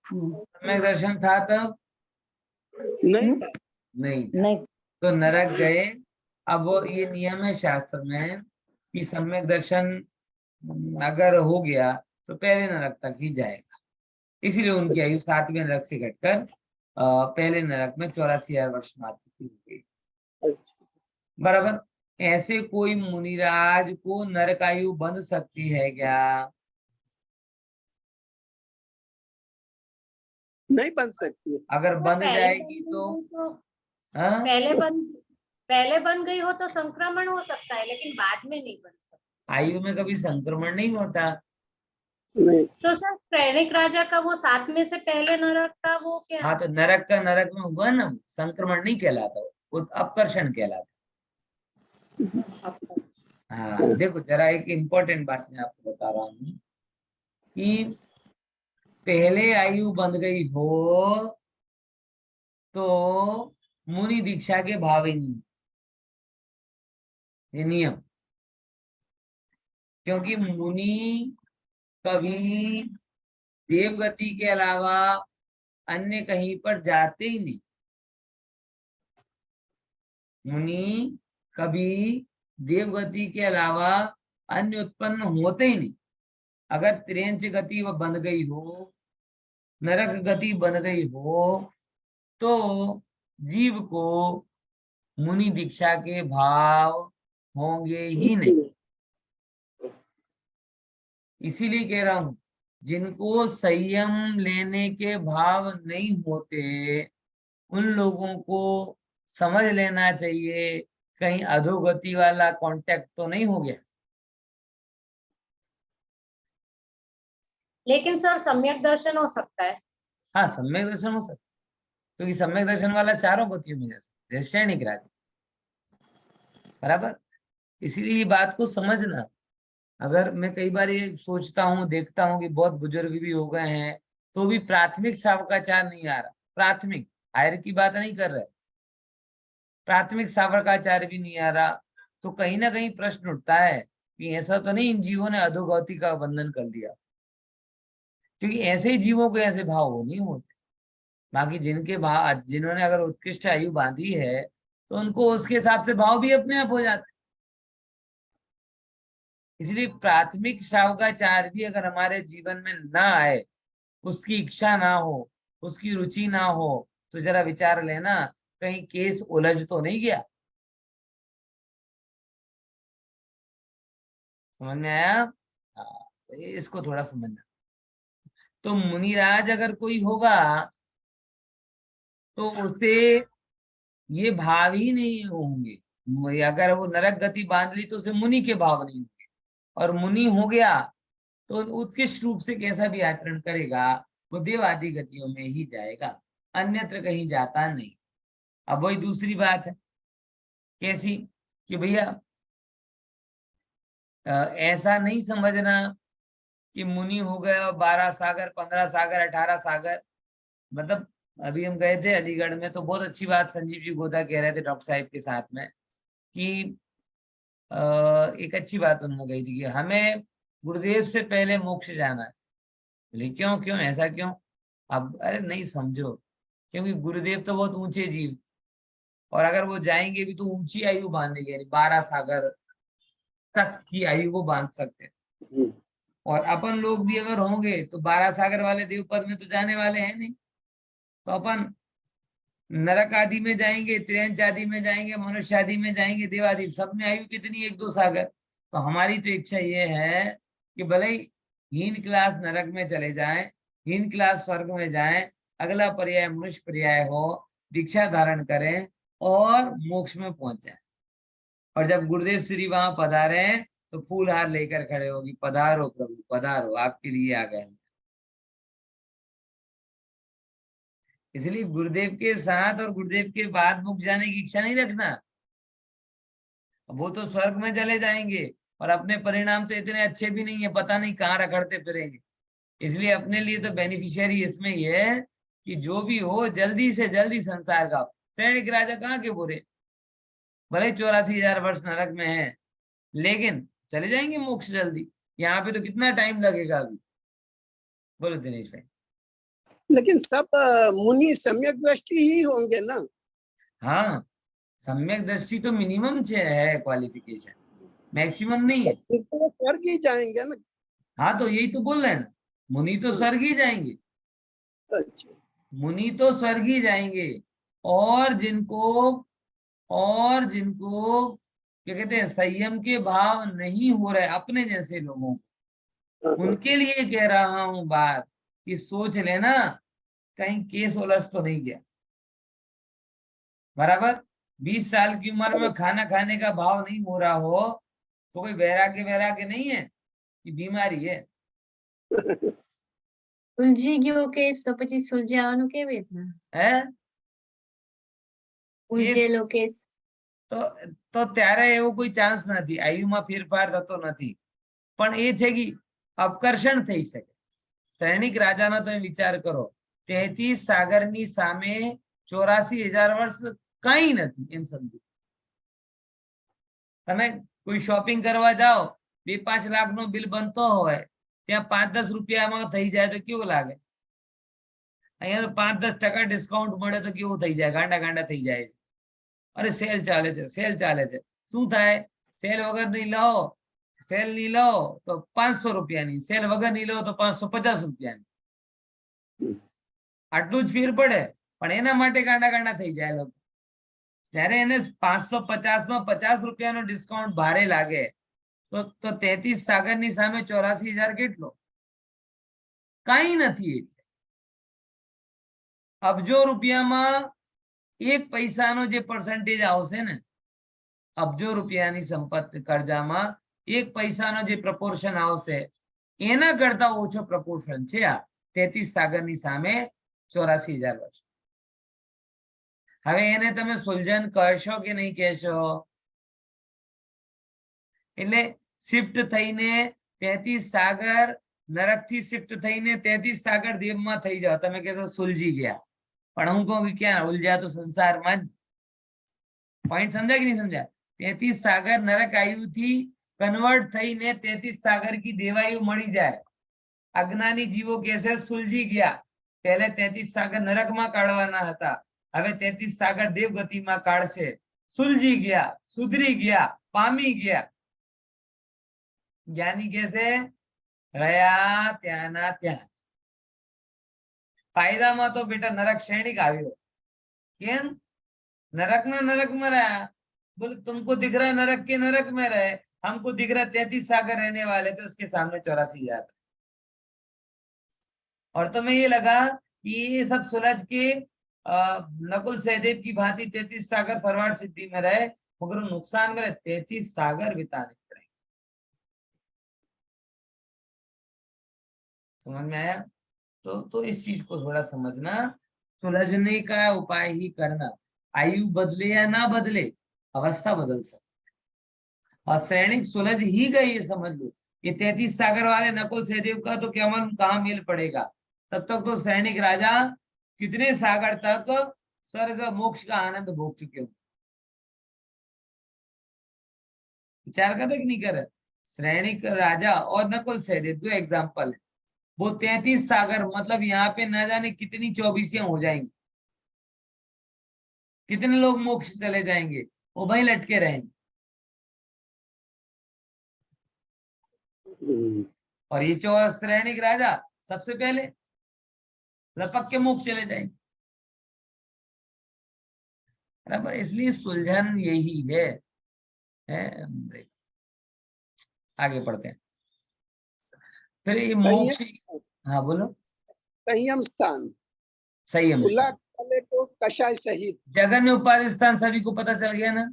सम्यक दर्शन था तब? नहीं था। नहीं था। नहीं, तो नरक गए। अब वो ये नियम है शास्त्र में कि सम्यक दर्शन अगर हो गया तो पहले नरक तक ही जाएगा। इसीलिए उनकी आयु 7वें नरक से घटकर पहले नरक में 84,000 वर्ष मात्र की हो गई। बराबर। ऐसे कोई मुनिराज को नरकायु बंध सकती है क्या? नहीं बन सकती है। अगर बंध पहले जाएगी बन तो गई तो हाँ? पहले बन गई हो तो संक्रमण हो सकता है, लेकिन बाद में नहीं बन सकता। आयु में कभी संक्रमण नहीं होता। नहीं। तो सर सैनिक राजा का वो 7 में से पहले नरक था, वो क्या? हाँ, तो नरक का नरक में हुआ ना, संक्रमण नहीं कहलाता, वो अपकर्षण कहलाता। हाँ, देखो जरा एक इम्पोर्टेंट बात मैं आपको बता रहा हूँ कि पहले आयु बंध गई हो तो मुनि दीक्षा के भाव ही नहीं, ये नियम। क्योंकि मुनि कभी देवगति के अलावा अन्य कहीं पर जाते ही नहीं। मुनि कभी देवगति के अलावा अन्य उत्पन्न होते ही नहीं। अगर त्रियंच गति वह बन गई हो, नरक गति बन गई हो, तो जीव को मुनि दीक्षा के भाव होंगे ही नहीं। इसीलिए कह रहा हूं, जिनको संयम लेने के भाव नहीं होते उन लोगों को समझ लेना चाहिए कहीं अधोगति वाला कांटेक्ट तो नहीं हो गया। लेकिन सर सम्यक दर्शन हो सकता है। हाँ, सम्यक दर्शन हो सकता है, क्योंकि सम्यक दर्शन वाला चारों गतियों में जा सकता है, सैनिक राजा। बराबर। इसीलिए ये बात को समझना। अगर मैं कई बार ये सोचता हूँ, देखता हूँ कि बहुत बुजुर्ग भी हो गए हैं तो भी प्राथमिक शावकाचार नहीं आ रहा। प्राथमिक, हायर की बात नहीं कर रहे, प्राथमिक शावकाचार भी नहीं आ रहा, तो कहीं ना कहीं प्रश्न उठता है कि ऐसा तो नहीं इन जीवों ने अधोगति का बंधन कर दिया। क्योंकि ऐसे ही जीवों को ऐसे भाव हो नहीं होते। बाकी जिनके भाव, जिन्होंने अगर उत्कृष्ट आयु बांधी है तो उनको उसके हिसाब से भाव भी अपने आप हो जाते। इसलिए प्राथमिक शावकाचार भी अगर हमारे जीवन में ना आए, उसकी इच्छा ना हो, उसकी रुचि ना हो, तो जरा विचार लेना कहीं केस उलझ तो नहीं गया। समझ में आया? हाँ, तो इसको थोड़ा समझना। तो मुनिराज अगर कोई होगा तो उसे ये भाव ही नहीं होंगे। अगर वो नरक गति बांध ली तो उसे मुनि के भाव नहीं होंगे, और मुनि हो गया तो उत्कृष्ट रूप से कैसा भी आचरण करेगा वो देव आदि गतियों में ही जाएगा, अन्यत्र कहीं जाता नहीं। अब वही दूसरी बात है, कैसी? कि भैया ऐसा नहीं समझना कि मुनि हो गए और 12 सागर, 15 सागर, 18 सागर। मतलब अभी हम गए थे अलीगढ़ में, तो बहुत अच्छी बात संजीव जी गोदा कह रहे थे डॉक्टर साहब के साथ में कि एक अच्छी बात उन्होंने कही थी कि हमें गुरुदेव से पहले मोक्ष जाना है। बोले क्यों क्यों, ऐसा क्यों? अब अरे नहीं समझो, क्योंकि गुरुदेव तो बहुत ऊंचे जीव, और अगर वो जाएंगे भी तो ऊंची आयु बांधेंगे, यानी 12 सागर तक की आयु वो बांध सकते हैं। और अपन लोग भी अगर होंगे तो 12 सागर वाले देव पद में तो जाने वाले हैं नहीं, तो अपन नरक आदि में जाएंगे, त्रियंच आदि में जाएंगे, मनुष्य आदि में जाएंगे, देव आदि, सब में आयु कितनी, 1-2 सागर। तो हमारी तो इच्छा ये है कि भले ही हीन क्लास नरक में चले जाएं, हीन क्लास स्वर्ग में जाएं, अगला पर्याय मनुष्य पर्याय हो, दीक्षा धारण करें और मोक्ष में पहुंच जाए। और जब गुरुदेव श्री वहां पधारे तो फूल हार लेकर खड़े होगी, पधारो प्रभु पधारो, आपके लिए आ गए। इसलिए गुरुदेव के साथ और गुरुदेव के बाद मुख जाने की इच्छा नहीं रखना। वो तो स्वर्ग में चले जाएंगे और अपने परिणाम तो इतने अच्छे भी नहीं है, पता नहीं कहाँ रखड़ते फिरेंगे। इसलिए अपने लिए तो बेनिफिशियरी इसमें ही है कि जो भी हो जल्दी से जल्दी संसार का। श्रेणिक राजा कहाँ के बुरे, भले 84,000 वर्ष नरक में है, लेकिन चले जाएंगे मोक्ष जल्दी। यहाँ पे तो कितना टाइम लगेगा अभी। बोलो दिनेश भाई। लेकिन सब मुनि सम्यक दृष्टि ही होंगे ना। हाँ, सम्यक दृष्टि तो मिनिमम है क्वालिफिकेशन, मैक्सिमम नहीं है। फिर तो वो स्वर्ग ही जाएंगे ना। हाँ तो यही तो बोल रहे हैं ना, मुनि तो स्वर्ग ही जाएंगे, अच्छा, मुनि तो स्वर्ग ही जाएंगे। और जिनको क्या कहते हैं, संयम के भाव नहीं हो रहे अपने जैसे लोगों को, उनके लिए कह रहा हूं बात कि सोच लेना कहीं केस उलझ तो नहीं गया। बराबर 20 साल की उम्र में खाना खाने का भाव नहीं हो रहा हो तो कोई वैराग्य नहीं है, कि बीमारी है। ઉલજી ગયો કેસ તો પછી સુલઝાવાનું કેવી રીતના? है ઉલझેલો કેસ તો ત્યારે એવો કોઈ ચાન્સ નથી, આયુમાં ફેરફાર થતો નથી, પણ એ છે કે અપકર્ષણ થઈ શકે। શ્રેણિક રાજાનો તમે વિચાર કરો, 33 સાગરની સામે 84,000 વર્ષ કઈ નથી એમ સમજો। તમે કોઈ શોપિંગ કરવા જાઓ, 2-5 લાખનો બિલ બનતો હોય, ત્યાં 5-10 રૂપિયામાં થઈ જાય તો કેવું લાગે? અહીંયા તો 5-10% ડિસ્કાઉન્ટ મળે તો કેવું થઈ જાય, ગાંડા થઈ જાય છે। अरे सेल चाले छे, सेल चाले छे, शू थाय? सेल वगर नहीं लो, सेल नहीं लो तो 500 रुपया नहीं, सेल वगर नहीं लो तो 550 रुपया नहीं। आटलू ज फेर पड़े, पण एना माटे गांडा थई जाय लोग। त्यारे एने 550 में 50 रुपया नो डिस्काउंट भारे लागे तो 33 सागर नी सामे 84,000 केटलो? काई नथी। अबजो रुपया में 1 पैसानो जे परसेंटेज आवशे ने, अबजो रुपयानी संपत्ति कर्जामां 1 पैसानो जे प्रपोर्शन आवशे एना करता ओछो प्रपोर्शन छे आ 33 सागरनी सामे 84,000 वर्ष। हवे एने तमे सुलझन कशो के नहीं कहेशो? એટલે शिफ्ट थईने 33 सागर नरक थी शिफ्ट थईने 33 सागर देवमां थई जाओ, तमे कहेशो सुलझी गया। पण हूँ कहूँ कि क्या उलझा तो संसार में। पॉइंट समझा कि नहीं समझा? 33 सागर नरक आयु थी कन्वर्ट थई ने 33 सागर की देवायु मળી जाए। अज्ञानी जीवो कैसे सुलझी गया, पहले 33 सागर नरक में काढ़वाना हता, हवे 33 सागर देवगति में काढ़शे। सुलझी गया, सुधरी गया, पामी गया। ज्ञानी कैसे रया त्याना त्या। फायदा में तो बेटा नरक श्रेणिक आव्यो, केम? नरक में रहा। बोले तुमको दिख रहा है नरक के नरक में रहे, हमको दिख रहा 33 सागर रहने वाले तो उसके सामने 84,000। और तुम्हें ये लगा कि ये सब सुलझ के नकुल सहदेव की भांति 33 सागर सर्वार्थ सिद्धि में रहे, मगर नुकसान में 33 सागर बिताने पड़े। समझ में आया? तो इस चीज को थोड़ा समझना, सुलझने का उपाय ही करना। आयु बदले या ना बदले, अवस्था बदल सकती। और श्रेणिक सुलझ ही गई, ये समझ लो। ये 33 सागर वाले नकुल सहदेव का तो क्या मन कहाँ मेल पड़ेगा? तब तक तो श्रेणिक राजा कितने सागर तक स्वर्ग मोक्ष का आनंद भोग चुके हो। विचार करे कि नहीं करे? श्रेणिक राजा और नकुल सहदेव 2 एग्जाम्पल है। वो 33 सागर मतलब यहाँ पे ना जाने कितनी 24 हो जाएंगी, कितने लोग मोक्ष चले जाएंगे, वो वहीं लटके रहेंगे। और ये 4 श्रेणिक राजा सबसे पहले लपक के मोक्ष चले जाएंगे। बराबर, इसलिए सुलझन यही है। आगे पढ़ते हैं। फिर ये मोक्ष, हाँ बोलो। संयम स्थान, संयम स्थान, तो कषाय सहित जगन्य उपाधि स्थान सभी को पता चल गया ना।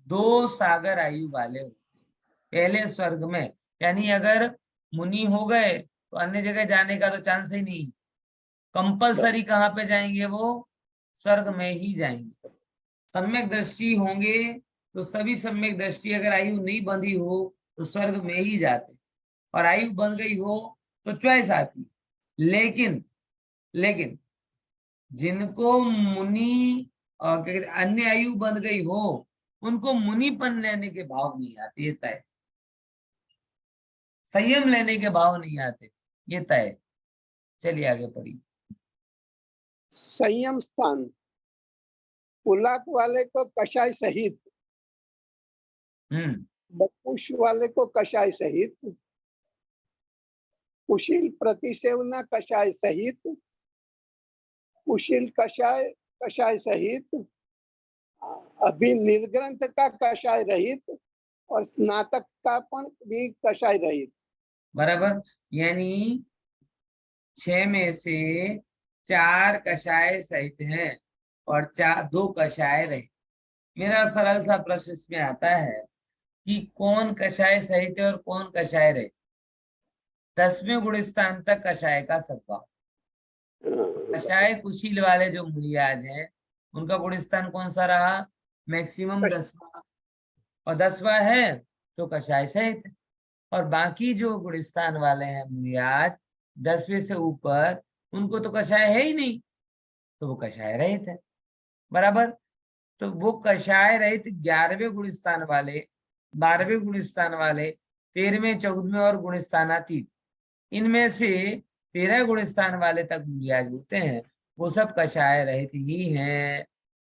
2 सागर आयु वाले होते हैं पहले स्वर्ग में, यानी अगर मुनि हो गए तो अन्य जगह जाने का तो चांस ही नहीं। कंपलसरी कहाँ पे जाएंगे? वो स्वर्ग में ही जाएंगे। सम्यक दृष्टि होंगे तो सभी सम्यक दृष्टि, अगर आयु नहीं बंधी हो तो स्वर्ग में ही जाते, और आयु बन गई हो तो चॉइस आती। लेकिन लेकिन जिनको मुनि और क्या कहते हैं, अन्य आयु बन गई हो, उनको मुनिपन लेने के भाव नहीं आते, ये तय। संयम लेने के भाव नहीं आते, ये तय। चलिए आगे पढ़िए। संयम स्थान, पुलाक वाले को कषाय सहित, बदपुष वाले को कषाय सहित, कुशील प्रतिसेवना कषाय सहित, कुशील कषाय कषाय सहित, अभी निर्ग्रंथ का कषाय रहित, और स्नातक का पण भी कषाय रहित। बराबर, यानी 6 में से 4 कषाय सहित हैं और 2 कषाय रहित। मेरा सरल सा प्रश्न इसमें आता है कि कौन कषाय सहित है और कौन कषाय रहित। 10वें गुण स्थान तक कषाय का सद्भाव। कषाय कुशील वाले जो मुनिराज हैं, उनका गुण स्थान कौन सा रहा? मैक्सिमम 10वां, और 10वां है तो कषाय सहित है। और बाकी जो गुण स्थान वाले हैं मुनिराज 10वें से ऊपर, उनको तो कषाय है ही नहीं, तो वो कषाय रहित है। बराबर, तो वो कषाय रहित 11वें गुण स्थान वाले, 12वें गुण स्थान वाले, 13वें 14वें और गुण स्थानातीत, इनमें से 13 गुण स्थान वाले तक मुनिराज होते हैं, वो सब कषाय रहित ही हैं।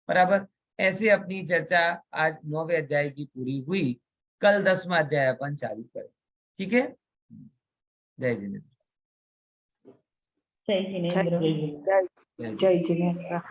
बराबर, ऐसे अपनी चर्चा आज 9वें अध्याय की पूरी हुई। कल 10वां अध्याय अपन चालू करें, ठीक है? जय जिनेन्द्र। जय जिनेन्द्र। जय जिनेन्द्र।